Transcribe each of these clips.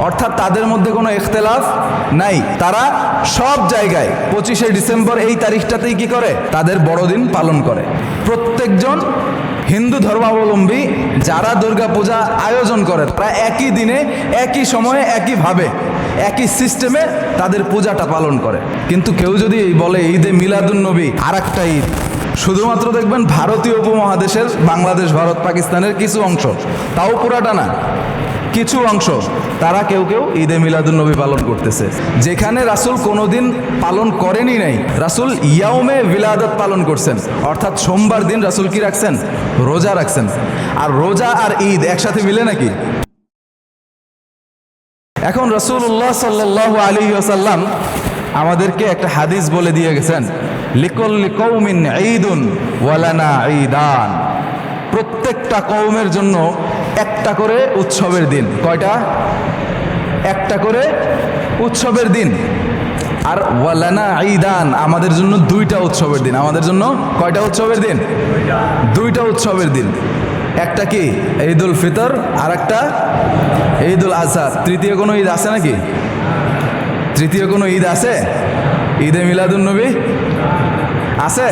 অর্থাৎ তাদের মধ্যে কোনো ইখতিলাফ নাই। তারা সব জায়গায় 25শে ডিসেম্বর এই তারিখটাতেই কি করে, তাদের বড়দিন পালন করে। প্রত্যেকজন হিন্দু ধর্মাবলম্বী যারা দুর্গাপূজা আয়োজন করে তারা একই দিনে, একই সময়ে, একইভাবে, একই সিস্টেমে তাদের পূজাটা পালন করে। কিন্তু কেউ যদি বলে ঈদে মিলাদুন্নবী আর একটা ঈদ, শুধুমাত্র দেখবেন ভারতীয় উপমহাদেশের বাংলাদেশ, ভারত, পাকিস্তানের কিছু অংশ, তাও পুরাটা না, কিছু অংশ তারা কেউ কেউ ঈদে মিলাদুন্নবী পালন করতেছে, যেখানে রাসূল কোনোদিন পালন করেনই নাই। রাসূল ইয়াউমে উলাদত পালন করছেন, অর্থাৎ সোমবার দিন রাসূল কি রাখছেন, রোজা রাখছেন। আর রোজা আর ঈদ একসাথে মিলে নাকি? এখন রাসূলুল্লাহ সাল্লাল্লাহু আলাইহি ওয়াসাল্লাম আমাদেরকে একটা হাদিস বলে দিয়ে গেছেন, লিকুল্লি কওমিন ঈদুন ওয়া লানা ঈদান। প্রত্যেকটা কওমের জন্য একটা করে উৎসবের দিন। কয়টা? একটা করে উৎসবের দিন। আর ওয়া লানা ঈদান, আমাদের জন্য দুইটা উৎসবের দিন। আমাদের জন্য কয়টা উৎসবের দিন? দুইটা উৎসবের দিন। একটা কি ঈদুল ফিতর, আর একটা ঈদুল আজহা। তৃতীয় কোনো ঈদ আছে নাকি? তৃতীয় কোনো ঈদ আছে? ঈদে মিলাদুন্নবী আছে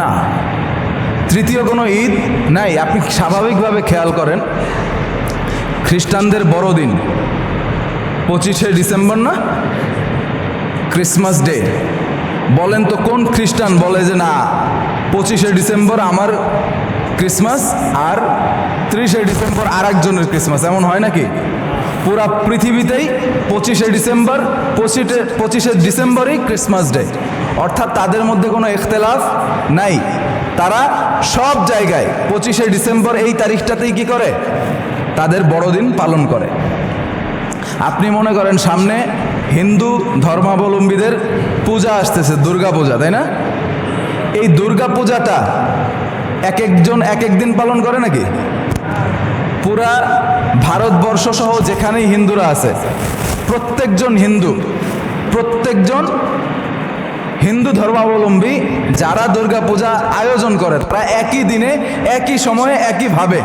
না, তৃতীয় কোনো ঈদ নাই। আপনি স্বাভাবিকভাবে খেয়াল করেন, খ্রিস্টানদের বড়দিন 25শে ডিসেম্বর না, ক্রিসমাস ডে। বলেন তো কোন খ্রিস্টান বলে যে না 25শে ডিসেম্বর আমার ক্রিসমাস আর 30শে ডিসেম্বর আর একজনের ক্রিসমাস? এমন হয় নাকি? পুরা পৃথিবীতেই 25শে ডিসেম্বর, 25শে ডিসেম্বরই ক্রিসমাস ডে। অর্থাৎ তাদের মধ্যে কোনো ইখতিলাফ নাই। তারা সব জায়গায় 25শে ডিসেম্বর এই তারিখটাতেই কি করে, তাদের বড়দিন পালন করে। আপনি মনে করেন সামনে হিন্দু ধর্মাবলম্বীদের পূজা আসতেছে, দুর্গা পূজা, তাই না? এই দুর্গা পূজাটা এক একজন এক এক দিন পালন করে নাকি? পুরা ভারতবর্ষ সহ যেখানেই হিন্দুরা আছে, প্রত্যেকজন হিন্দু ধর্মাবলম্বী যারা দুর্গা পূজা আয়োজন করে তারা একই দিনে, একই সময়ে, একইভাবে,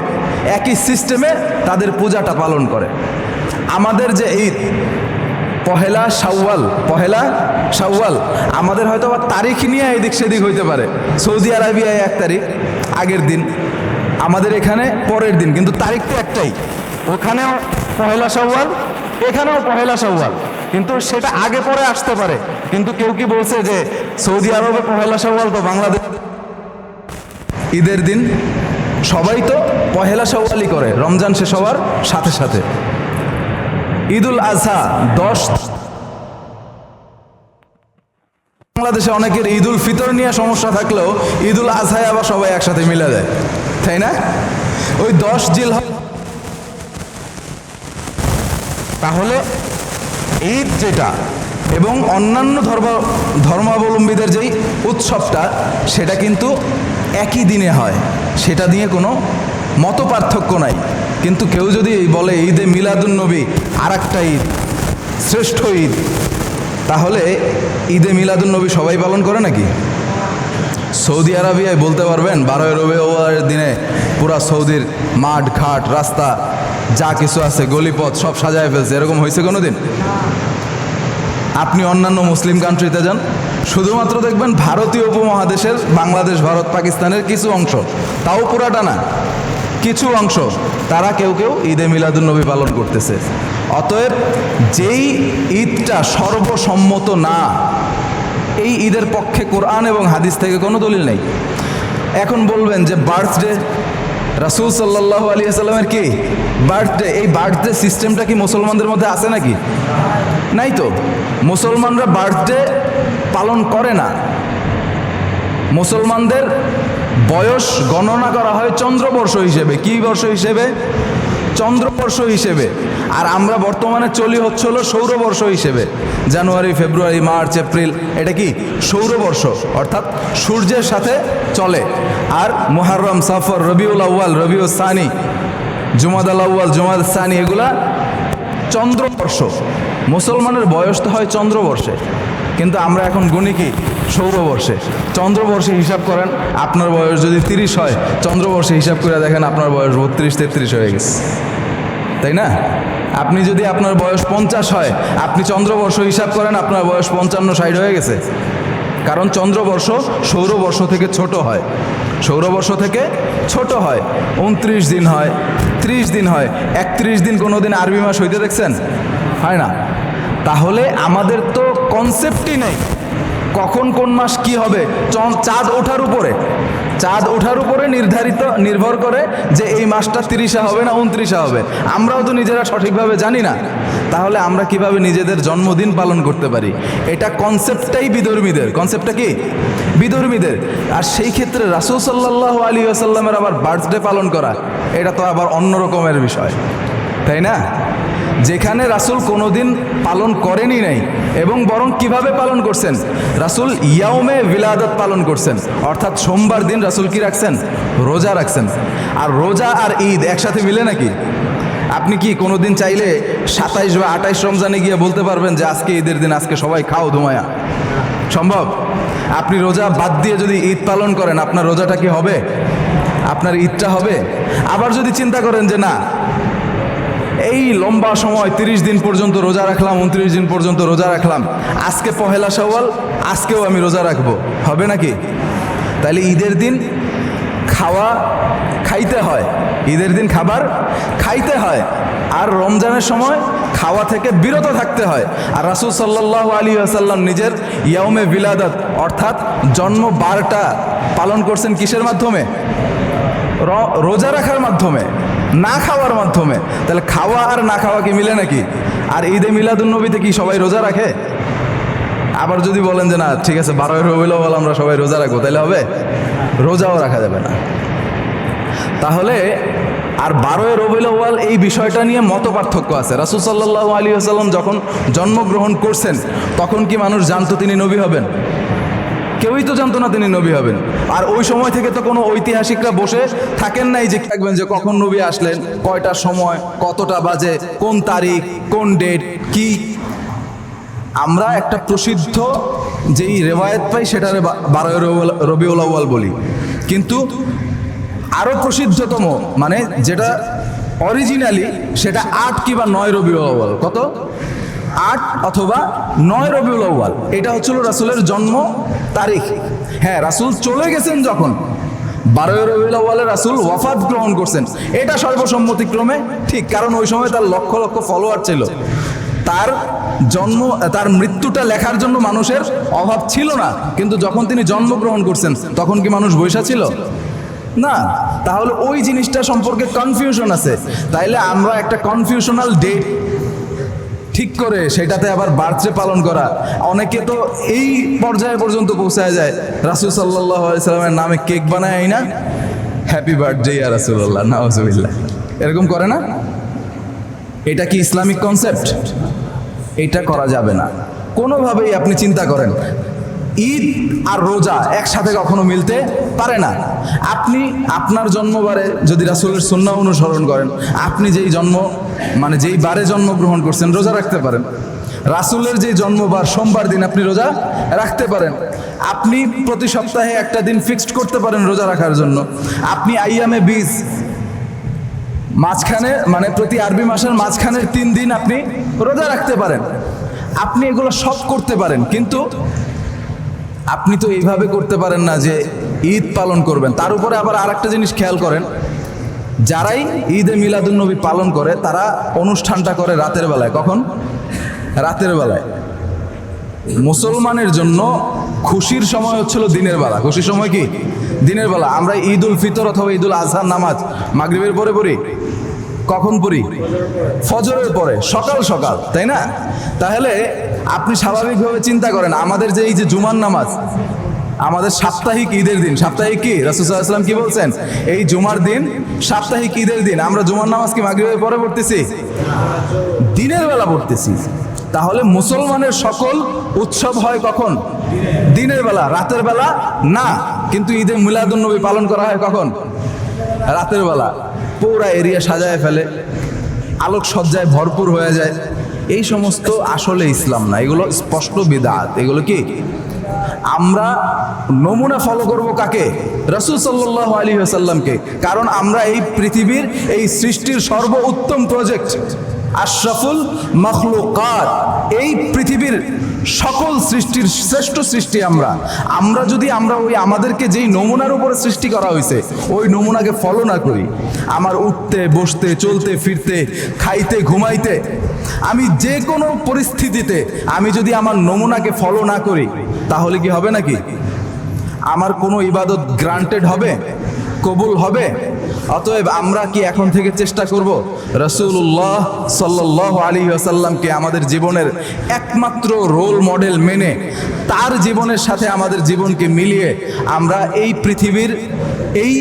একই সিস্টেমে তাদের পূজাটা পালন করে। আমাদের যে ঈদ পহেলা শাওয়াল, আমাদের হয়তো বা তারিখ নিয়ে এদিক সেদিক হইতে পারে। সৌদি আরবিয়ায় 1 তারিখ আগের দিন, আমাদের এখানে পরের দিন, কিন্তু তারিখ তো একটাই। ওখানেও পহেলা শাওয়াল, এখানেও পহেলা শাওয়াল, কিন্তু সেটা আগে পরে আসতে পারে। কিন্তু কেউ কি বলছে যে সৌদি আরবে পহেলা শাওয়াল, তো বাংলাদেশ ঈদের দিন সবাই তো পহেলা শাওয়ালই করে, রমজান শেষ হওয়ার সাথে সাথে। ঈদুল আজহা 10, বাংলাদেশে অনেকের ঈদুল ফিতর নিয়ে সমস্যা থাকলেও ঈদুল আজহায় আবার সবাই একসাথে মিলে যায়, তাই না? ওই 10 জিলহজ। তাহলে ঈদ যেটা এবং অন্যান্য ধর্মাবলম্বীদের যেই উৎসবটা, সেটা কিন্তু একই দিনে হয়, সেটা নিয়ে কোনো মত পার্থক্য নাই। কিন্তু কেউ যদি বলে ঈদে মিলাদুন্নবী আর একটা ঈদ, শ্রেষ্ঠ ঈদ, তাহলে ঈদে মিলাদুন্নবী সবাই পালন করে নাকি? সৌদি আরবিয়ায় বলতে পারবেন 12 রবিউলের দিনে পুরা সৌদির মাঠ ঘাট রাস্তা যা কিছু আছে গলিপথ সব সাজায় ফেলছে, এরকম হয়েছে কোনো দিন? আপনি অন্যান্য মুসলিম কান্ট্রিতে যান, শুধুমাত্র দেখবেন ভারতীয় উপমহাদেশের বাংলাদেশ, ভারত, পাকিস্তানের কিছু অংশ, তাও পুরাটা না, কিছু অংশ তারা কেউ কেউ ঈদে মিলাদুন্নবী পালন করতেছে। অতএব যেই ঈদটা সর্বসম্মত না, এই ঈদের পক্ষে কোরআন এবং হাদিস থেকে কোনো দলিল নেই। এখন বলবেন যে বার্থডে, রাসূল সাল্লাল্লাহু আলাইহি ওয়াসাল্লামের কি বার্থডে, এই বার্থডে সিস্টেমটা কি মুসলমানদের মধ্যে আছে নাকি? নাই তো। মুসলমানরা বার্থডে পালন করে না। মুসলমানদের বয়স গণনা করা হয় চন্দ্রবর্ষ হিসেবে। কি বর্ষ হিসেবে? চন্দ্রবর্ষ হিসেবে। আর আমরা বর্তমানে হলো সৌরবর্ষ হিসেবে। জানুয়ারি, ফেব্রুয়ারি, মার্চ, এপ্রিল, এটা কি সৌরবর্ষ, অর্থাৎ সূর্যের সাথে চলে। আর মুহররম, সফর, রবিউল আউয়াল, রবিউল সানি, জুমাদাল আউয়াল, জুমাদাল সানি, এগুলা চন্দ্রবর্ষ। মুসলমানের বয়স তো হয় চন্দ্রবর্ষে, কিন্তু আমরা এখন গুনি কি সৌরবর্ষে। চন্দ্রবর্ষে হিসাব করেন, আপনার বয়স যদি 30 হয়, চন্দ্রবর্ষে হিসাব করে দেখেন আপনার বয়স 32-33 হয়ে গেছে, তাই না? আপনি যদি আপনার বয়স 50 হয়, আপনি চন্দ্রবর্ষ হিসাব করেন, আপনার বয়স 55-60 হয়ে গেছে। কারণ চন্দ্রবর্ষ সৌরবর্ষ থেকে ছোট হয়, সৌরবর্ষ থেকে ছোট হয়। 29 দিন হয়, 30 দিন হয়, 31 দিন কোনো দিন আরবি মাস হইতে দেখছেন? হয় না। তাহলে আমাদের তো কনসেপ্টই নেই কখন কোন মাস কি হবে। চাঁদ ওঠার উপরে নির্ভর করে যে এই মাসটা 30 হবে না 29 হবে। আমরাও তো নিজেরা সঠিকভাবে জানি না, তাহলে আমরা কিভাবে নিজেদের জন্মদিন পালন করতে পারি? এটা কনসেপ্টটাই বিধর্মীদের। কনসেপ্টটা কি? বিধর্মীদের। আর সেই ক্ষেত্রে রাসূল সাল্লাল্লাহু আলাইহি ওয়াসাল্লামের আবার বার্থডে পালন করা, এটা তো আবার অন্য রকমের বিষয়, তাই না? যেখানে রাসূল কোনোদিন পালন করেনই নাই, এবং বরং কিভাবে পালন করছেন? রাসূল ইয়াউমে বিলাদত পালন করছেন, অর্থাৎ সোমবার দিন রাসূল কি রাখছেন? রোজা রাখছেন। আর রোজা আর ঈদ একসাথে মিলে নাকি? আপনি কি কোনোদিন চাইলে 27 বা 28 রমজানে গিয়ে বলতে পারবেন যে আজকে ঈদের দিন, আজকে সবাই খাও ধুমায়া? সম্ভব? আপনি রোজা বাদ দিয়ে যদি ঈদ পালন করেন, আপনার রোজাটা কি হবে? আপনার ঈদটা হবে? আবার যদি চিন্তা করেন যে না, এই লম্বা সময় 30 দিন পর্যন্ত রোজা রাখলাম, 29 দিন পর্যন্ত রোজা রাখলাম, আজকে পহেলা শাওয়াল, আজকেও আমি রোজা রাখবো, হবে নাকি? তাহলে ঈদের দিন খাইতে হয়, ঈদের দিন খাবার খাইতে হয়, আর রমজানের সময় খাওয়া থেকে বিরত থাকতে হয়। আর রাসূল সাল্লাল্লাহু আলাইহি ওয়াসাল্লাম নিজের ইয়াউমে বিলাদত অর্থাৎ জন্ম বারটা পালন করছেন কিসের মাধ্যমে? রোজা রাখার মাধ্যমে, না খাওয়ার মাধ্যমে। তাহলে খাওয়া আর না খাওয়া কি মিলে নাকি? আর ঈদে মিলাদুন্নবীতে কি সবাই রোজা রাখে? আবার যদি বলেন যে না ঠিক আছে 12 রবিউল আউয়াল আমরা সবাই রোজা রাখবো, তাহলে হবে? রোজাও রাখা যাবে না। তাহলে আর 12 রবিউল আউয়াল এই বিষয়টা নিয়ে মত পার্থক্য আছে। রাসূল সাল্লাল্লাহু আলাইহি ওয়াসাল্লাম যখন জন্মগ্রহণ করছেন, তখন কি মানুষ জানতো তিনি নবী হবেন? কেউই তো জানতো না তিনি নবী হবেন। আর ওই সময় থেকে তো কোনো ঐতিহাসিকরা বসে থাকেন নাই যে থাকবেন যে কখন নবী আসলেন, কয়টার সময়, কতটা বাজে, কোন তারিখ, কোন ডেট কি। আমরা একটা প্রসিদ্ধ যেই রেওয়ায়েত পাই সেটারে 12 রবিউল আউয়াল বলি, কিন্তু আরো প্রসিদ্ধতম মানে যেটা অরিজিনালি সেটা 8 কিংবা 9 রবিউল আউয়াল। কত? 8 অথবা 9 রবিউল আউয়াল। এটা হচ্ছিল রাসূলের জন্ম তারিখ। হ্যাঁ, রাসূল চলে গেছেন যখন 12 রবিউল আউয়ালে রাসূল ওয়াফাত গ্রহণ করছেন, এটা সর্বসম্মতিক্রমে ঠিক, কারণ ওই সময় তার লক্ষ লক্ষ ফলোয়ার ছিল। তার মৃত্যুটা লেখার জন্য মানুষের অভাব ছিল না, কিন্তু যখন তিনি জন্মগ্রহণ করছেন তখন কি মানুষ বৈশা ছিল? না। তাহলে ওই জিনিসটা সম্পর্কে কনফিউশন আছে। তাইলে আমরা একটা কনফিউশনাল ডেট ঠিক করে সেটাতে আবার বার্থডে পালন করা, অনেকে তো এই পর্যায়ে পর্যন্ত পৌঁছায় যায় রাসূল সাল্লাল্লাহু আলাইহি সাল্লামের নামে কেক বানায় না, হ্যাপি বার্থডে ইয়া রাসূলুল্লাহ, নাউজুবিল্লাহ, এরকম করে না? এটা কি ইসলামিক কনসেপ্ট? এটা করা যাবে না কোনোভাবেই। আপনি চিন্তা করেন, ঈদ আর রোজা একসাথে কখনো মিলতে পারে না। আপনি আপনার জন্মবারে যদি রাসূলের সুন্নাহ অনুসরণ করেন, আপনি যেই বারে জন্মগ্রহণ করছেন রোজা রাখতে পারেন। রাসূলের যে জন্মবার সোমবার দিন আপনি রোজা রাখতে পারেন। আপনি প্রতি সপ্তাহে একটা দিন ফিক্সড করতে পারেন রোজা রাখার জন্য। আপনি আইয়ামে বীজ মাঝখানে মানে প্রতি আরবি মাসের মাঝখানের 3 দিন আপনি রোজা রাখতে পারেন। আপনি এগুলো সব করতে পারেন, কিন্তু আপনি তো এইভাবে করতে পারেন না যে ঈদ পালন করবেন। তার উপরে আবার আরেকটা জিনিস খেয়াল করেন, যারাই ঈদে মিলাদুন্নবী পালন করে তারা অনুষ্ঠানটা করে রাতের বেলায়। কখন? রাতের বেলায়। মুসলমানের জন্য খুশির সময় হচ্ছিল দিনের বেলা। খুশির সময় কি? দিনের বেলা। আমরা ঈদ উল ফিতর অথবা ঈদ উল আজহার নামাজ মাগরিবের পরে পড়ি। কখন পড়ি? ফজরের পরে, সকাল সকাল, তাই না? তাহলে আপনি স্বাভাবিকভাবে চিন্তা করেন, আমাদের যে এই যে জুমার নামাজ, আমাদের সাপ্তাহিক ঈদের দিন, সাপ্তাহিক কি রাসূল সাল্লাল্লাহু আলাইহি ওয়াসাল্লাম কি বলছেন? এই জুমার দিন সাপ্তাহিক ঈদের দিন। আমরা জুমার নামাজ কি মাগরিবের পরে পড়তেছি? দিনের বেলা পড়তেছি। তাহলে মুসলমানের সকল উৎসব হয় কখন? দিনের বেলা, রাতের বেলা না। কিন্তু ঈদে মিলাদুন্নবী পালন করা হয় কখন? রাতের বেলা। পুরা এরিয়া সাজায় ফেলে, আলোকসজ্জায় ভরপুর হয়ে যায়। এই সমস্ত আসলে ইসলাম না, এগুলো স্পষ্ট বিদআত। এগুলো কি? আমরা নমুনা ফলো করব কাকে? রাসূল সাল্লাল্লাহু আলাইহি ওয়াসাল্লামকে। কারণ আমরা এই পৃথিবীর এই সৃষ্টির সর্বোত্তম প্রজেক্ট আশরাফুল মখলুকাত, এই পৃথিবীর সকল সৃষ্টির শ্রেষ্ঠ সৃষ্টি আমরা যদি ওই আমাদেরকে যেই নমুনার উপরে সৃষ্টি করা হয়েছে ওই নমুনাকে ফলো না করি, আমার উঠতে বসতে চলতে ফিরতে খাইতে ঘুমাইতে আমি যে কোনো পরিস্থিতিতে আমি যদি আমার নমুনাকে ফলো না করি, তাহলে কি হবে নাকি আমার কোনো ইবাদত গ্রান্টেড হবে, কবুল হবে? অতএব আমরা কি এখন থেকে চেষ্টা করব রাসূলুল্লাহ সাল্লাল্লাহু আলাইহি ওয়াসাল্লামকে আমাদের জীবনের একমাত্র রোল মডেল মেনে তার জীবনের সাথে আমাদের জীবনকে মিলিয়ে আমরা এই পৃথিবীর এই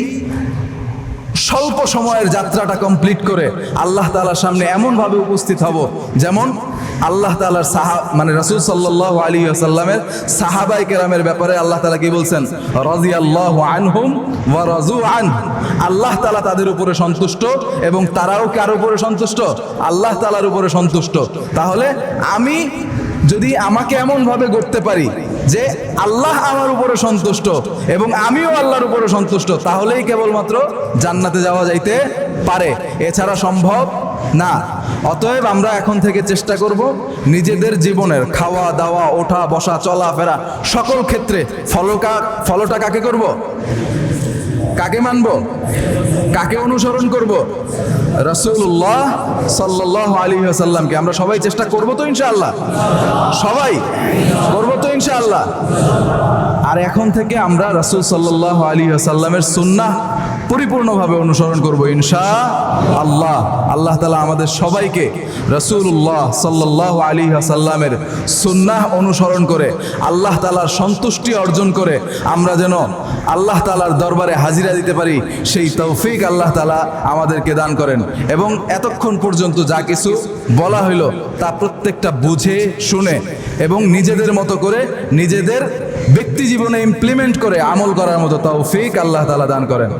স্বল্প সময়ের যাত্রাটা কমপ্লিট করে আল্লাহ তাআলার সামনে এমনভাবে উপস্থিত হব যেমন আল্লাহ তাআলার রাসূল সাল্লাল্লাহু আলাইহি ওয়াসাল্লামের সাহাবায়ে কেরামের ব্যাপারে আল্লাহ তাআলা কি বলছেন? রাদিয়াল্লাহু আনহুম ওয়া রাযু আন। আল্লাহ তাআলা তাদের উপরে সন্তুষ্ট এবং তারাও কার উপরে সন্তুষ্ট? আল্লাহ তাআলার উপরে সন্তুষ্ট। তাহলে আমি যদি আমাকে এমনভাবে গড়তে পারি যে আল্লাহ আমার উপরে সন্তুষ্ট এবং আমিও আল্লাহর উপরে সন্তুষ্ট, তাহলেই কেবলমাত্র জান্নাতে যাওয়া যাইতে পারে, এছাড়া সম্ভব না। অতএব আমরা এখন থেকে চেষ্টা করব নিজেদের জীবনের খাওয়া দাওয়া ওঠা বসা চলাফেরা সকল ক্ষেত্রে ফলোটা কাকে করব? কাকে মানব? কাকে অনুসরণ করব? রাসূলুল্লাহ সাল্লাল্লাহু আলাইহি ওয়াসাল্লামকে। আমরা সবাই চেষ্টা করব তো ইনশাআল্লাহ? সবাই করব তো ইনশাআল্লাহ? আর এখন থেকে আমরা রাসূল সাল্লাল্লাহু আলাইহি ওয়াসাল্লামের সুন্নাহ পরিপূর্ণভাবে অনুসরণ করব ইনশাআল্লাহ। আল্লাহ তাআলা আমাদের সবাইকে রাসূলুল্লাহ সাল্লাল্লাহু আলাইহি ওয়াসাল্লামের সুন্নাহ অনুসরণ করে আল্লাহ তাআলার সন্তুষ্টি অর্জন করে আমরা যেন আল্লাহ তাআলার দরবারে হাজিরা দিতে পারি, সেই তৌফিক আল্লাহ তাআলা আমাদেরকে দান করেন। এবং এতক্ষণ পর্যন্ত যা কিছু বলা হইল তা প্রত্যেকটা বুঝে শুনে এবং নিজেদের মতো করে নিজেদের ব্যক্তি জীবনে ইমপ্লিমেন্ট করে আমল করার মতো তৌফিক আল্লাহ তাআলা দান করেন।